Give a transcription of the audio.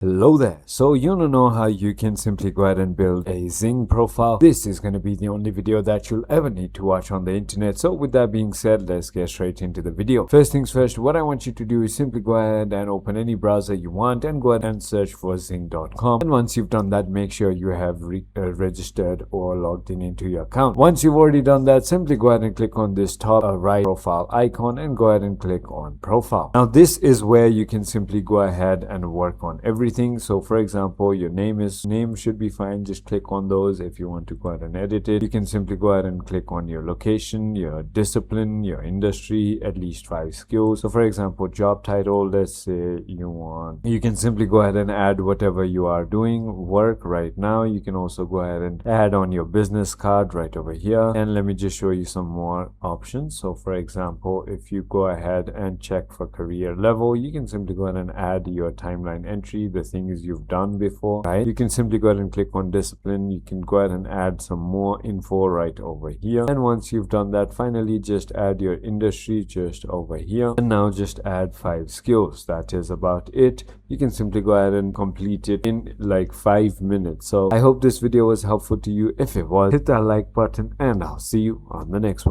Hello there. So you wanna know how you can simply go ahead and build a XING profile? This is going to be the only video that you'll ever need to watch on the internet. So with that being said, let's get straight into the video. First things first, what I want you to do is simply go ahead and open any browser you want and go ahead and search for XING.com. And once you've done that, make sure you have registered or logged in into your account. Once you've already done that, simply go ahead and click on this top right profile icon and go ahead and click on profile. Now this is where you can simply go ahead and work on everything. So for example, your name should be fine. Just click on those. If you want to go ahead and edit it, you can simply go ahead and click on your location, your discipline, your industry, at least 5 skills. So for example, job title, let's say you can simply go ahead and add whatever you are doing work right now. You can also go ahead and add on your business card right over here. And let me just show you some more options. So for example, if you go ahead and check for career level, you can simply go ahead and add your timeline entry, the things you've done before, right? You can simply go ahead and click on discipline. You can go ahead and add some more info right over here. And once you've done that, finally just add your industry just over here. And now just add 5 skills. That is about it. You can simply go ahead and complete it in like 5 minutes. So I hope this video was helpful to you. If it was, hit that like button and I'll see you on the next one.